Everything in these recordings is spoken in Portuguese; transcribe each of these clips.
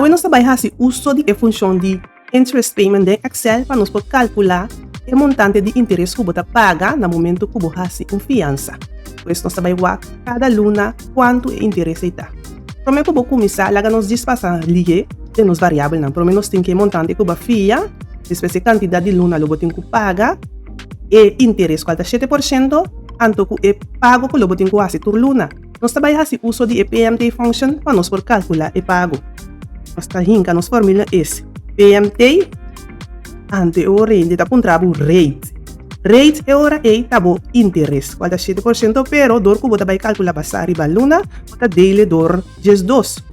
we nós trabalhar assim uso de função de interest payment de Excel para nós poder calcular o montante de interesse que você paga no momento que você faz confiança. Por isso nós trabalhamos cada luna quanto é interesse está. Primeiro que você começar, lá nós despassar ligue de nos variáveis, não. Primeiro nós temos que montante que você fia, depois a quantidade de luna que você tem que pagar, e interesse qual é 7%, anto que é pago que você tem que fazer por luna. Nós trabalhamos assim uso de PMT function para nós poder calcular o pago. Nós trabalhamos nos fórmula esse. PMT ante o rate está apontado rate. Rate é ora é tabo interesse. Qual é 7%, pero dor que você vai calcular para arriba luna, você dele dor 2.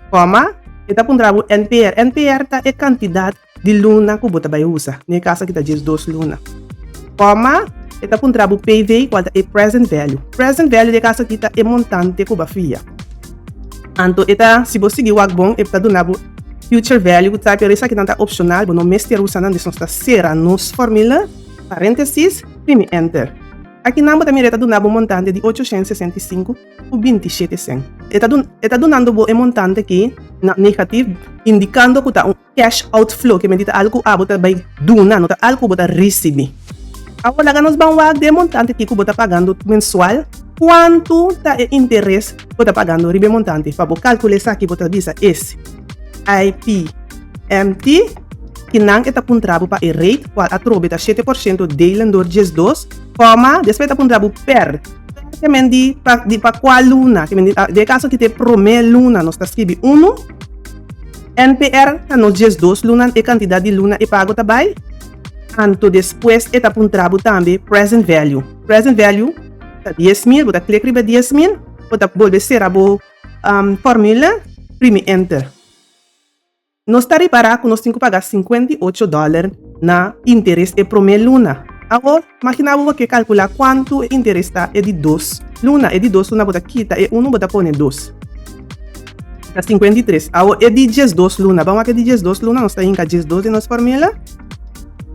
Coma, está apontado NPR. NPR é quantidade de luna que você vai usar. Nesse caso aqui está 2 luna. Coma, está apontado PV, qual é present value. Present value de caso aqui está é montante que você fia. Anto, se você seguir o bom, está dando future value, tá? Pero isso aqui não está opcional, não mestre usando, então está será nos fórmula, parênteses, prime enter. Aqui não também está dando um montante de 865,27 cents. Está dando um montante aqui negativo, indicando que está um cash outflow, que medita algo que você vai donar, não está algo que você receber. Agora nós vamos ver o montante que você está pagando mensual. Quanto está o interesse que você está pagando ribe montante? Para calcular isso aqui, você visa esse IPMT, que não está apontado para o rate, qual a trobe está 7% dele dor 2, coma, depois está apontado per. Que mendi para qual luna? Que mendi, de caso que te primeira luna, nós está escrevendo 1, NPR está nos 2 luna, e quantidade de luna e pago também. Anto depois está apontado também present value. Present value 10.000, você clica em 10.000, você volta a ser a fórmula, prime enter. Nós está reparando que nós temos que pagar $58 na interesse e primeira luna. Agora, imagina que calcular quanto o interesse está é de 2 luna. É de 2 luna, você quita e 1, você põe 2. Está 53. Agora, é de 2 luna. Vamos aqui de 2 luna, nós temos que 2 em nossa fórmula.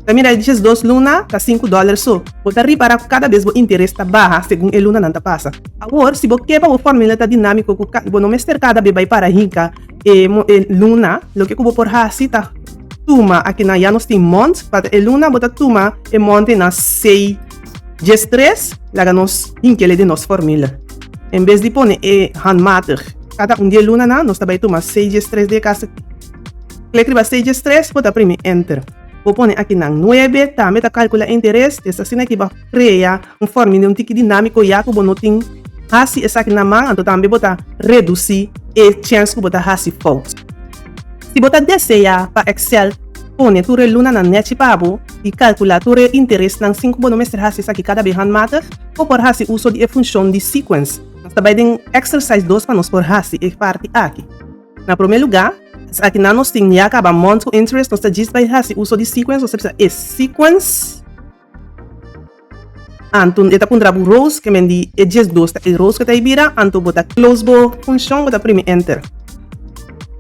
Também é de 2 luna, está $5 só. Você repara que cada vez o interesse está baixo, segundo a luna não está passa. Agora, se você quebra a fórmula está dinâmico, você não mestre cada vez vai para rica e luna, o que você pode fazer está toma aqui na já nós temos monte, para a luna você toma e monte na 6 dias 3, lá nós inquele de nossa fórmula. Em vez de pôr handmatter, cada dia luna nós também toma 6 dias 3 de casa. Clique para 6 dias 3, você prime enter. Vou pôr aqui na 9, também está calcular interesse, essa assim aqui vai criar fórmula um tique dinâmico, já que você não tem assim essa aqui na mão, então também você reduzir a chance que você faça false. Se você deseja para Excel, põe tua luna na net para e calcular tua interesse na 5 você não mestre isso aqui cada vez handmatter, ou por fazer uso de função de sequence. Nós também tem exercise 2 para nós por fazer a parte aqui. Na primeiro lugar, aqui na nós temos já acaba month interest, nós temos que fazer uso de sequence, você precisa de sequence. Anto está apontado rows, que mendi é 2, é rows que está aí vira, anto bota close bo função, bota prime enter.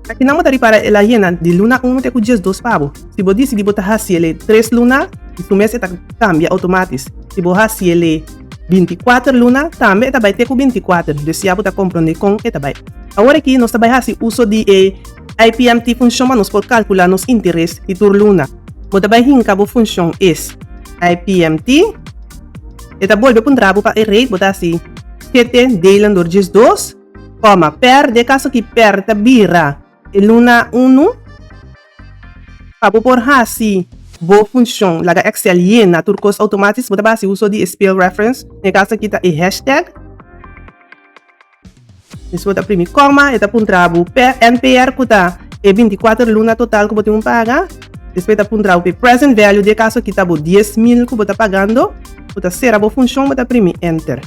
Aqui não bota para ela hiena de luna 1 tem com 2 pavo. Se você decide botar assim ele 3 luna, isso mês está cambia automático. Se você assim ele 24 luna, também está vai ter com 24. Desse já bota compreender com está vai. Agora aqui nós também assim uso de IPMT função, mas nós podemos calcular nos interesse de tur luna. Bota vai rinca bo função esse IPMT. Eta volve para para o rate, botar assim 7 dele dor 2, coma, per, de caso que per ta bira luna 1, para por assim, boa função, lá Excel hiena, turcos automáticos, botar assim uso de spell reference, de caso que tá e hashtag. Isso botar primeiro, coma, eta puntrabo, per, NPR que tá e 24 luna total que botar paga. Depois tá puntrabo, present value, de caso que tá 10.000 que botar pagando. Bota ser a boa função, bota prime enter.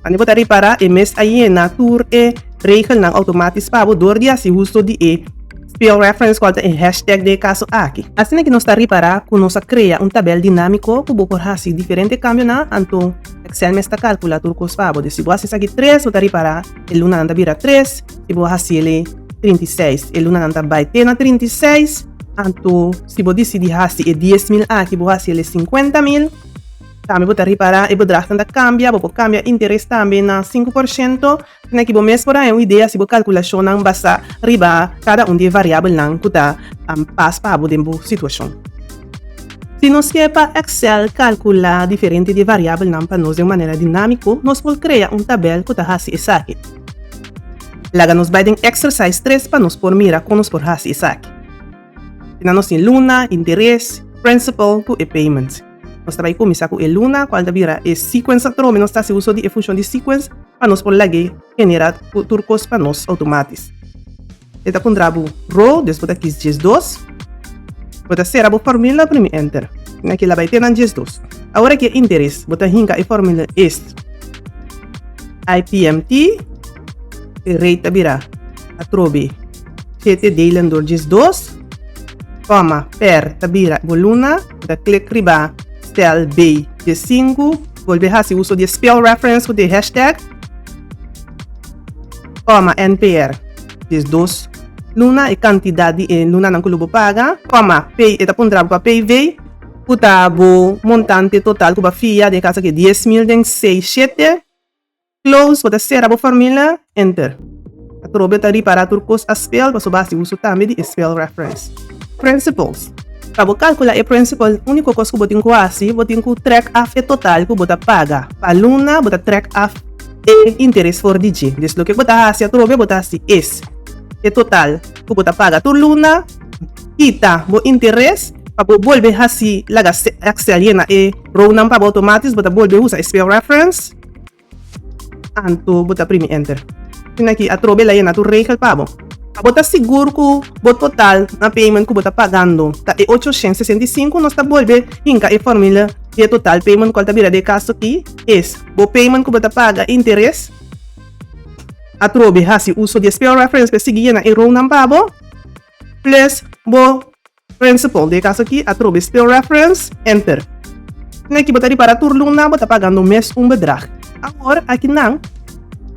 Ani bota reparar e mes aí na tour e regel na automático para o dor dia se uso de spell reference qual é hashtag de caso aqui. Assim que nós está reparar que nós cria tabela dinâmico que por fazer diferente cambio na anto Excel me está calcular tudo cos para de se você aqui 3 bota reparar el luna anda vira 3 se você assim ele 36 el luna anda vai ter na 36 anto se você decidir assim 10.000 aqui você assim ele 50.000. Também vou reparar e bedrag da cambia, vou cambia interesse também na 5%. Na que vou mesmo para uma ideia se vou calculação não basta riba cada de variável não que tá passo para a dembo situação. Se nós quer para Excel calcular diferente de variável não para nós de maneira dinâmica, nós vamos criar tabela que tá assim essa aqui. Laga nos vai exercise 3 para nós por mira com nós por assim essa aqui. Na nós tem luna, interesse, principal e payment. Nós também começar com a luna, qual vira a sequence trobe, nós está se usa de função de sequence para nós por lagi generar turcos para nós automáticos. Eta com drabo row, depois aqui diz 2. Bota ser a fórmula para enter. Aqui lá vai ter diz 2. Agora que interesse, bota hinca a fórmula ist. IPMT, rate vira a trobe 7 delen door diz 2, comma per tabira voluna, bota click riba Stel B de 5, volve a se uso de spell reference com de hashtag, comma NPR de 2, luna e quantidade de luna não que paga, comma pay e tapundra para PV, puta bo montante total que fia de casa que 10.067, close bota ser a formula enter. A trobe tari para turcos a spell, paso base uso também de spell reference. Principles. Para calcular o principal, o único coisa que você tem que fazer, você tem que track off o total que você paga. Para luna, você track off o interesse for DJ. Desde o que você faz, a trobe, você faz esse. O total que você paga por luna, quita o interesse, para você volver a fazer a Excel e row number para automático, você volver a usar spell reference. Anto, você prime enter. Aqui, a trobe lá na tu regel para você. Bota seguro que o total na payment que você está pagando tá é 865, nós está volver hinca a fórmula de total payment qual está vira de caso aqui é o payment que você paga interesse a trobe hasi uso de spell reference para seguir na row number plus o principal de caso aqui a trobe spell reference enter. Aqui você para turluna você está pagando mês bedrag. Agora aqui não.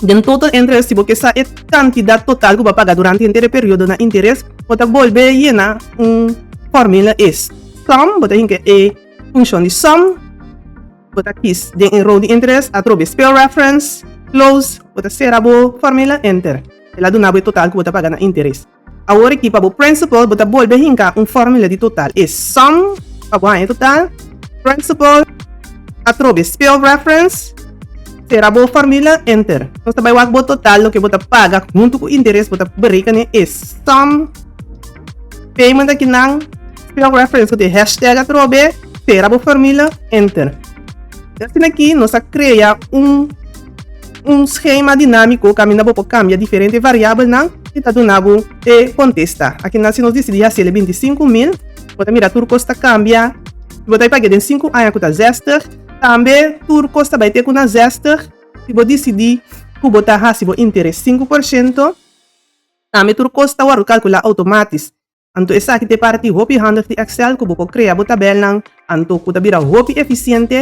Den total interesse, porque essa é a quantidade total que vai pagar durante o inteiro período na interesse, você volver a llenar fórmula is. Sum, você tem que a função de sum, você quis de row de interesse, a trobe spell reference, close, você será a fórmula enter. Ela dá o total que você paga na interesse. Agora aqui para o principal, você volver a hincar fórmula de total is sum, para o total, principal, a trobe spell reference, será a fórmula enter. Nós também vamos o total o que você paga junto com o interesse você verifica é sum payment aqui não spell reference com o hashtag atrobe será a fórmula enter. Assim aqui nós cria esquema dinâmico que nós vamos cambiar diferentes variáveis não e está dando e contesta. Aqui nós decidimos fazer 25.000 você mira tudo custa cambia você paga de 5 anos com a zester. Também, tudo custa vai ter com a zester. Se você decidir que você tem interesse 5%, também tudo custa o calcular automático. Então, essa aqui é parte de Excel que você cria a tabela, então, que você vira eficiente.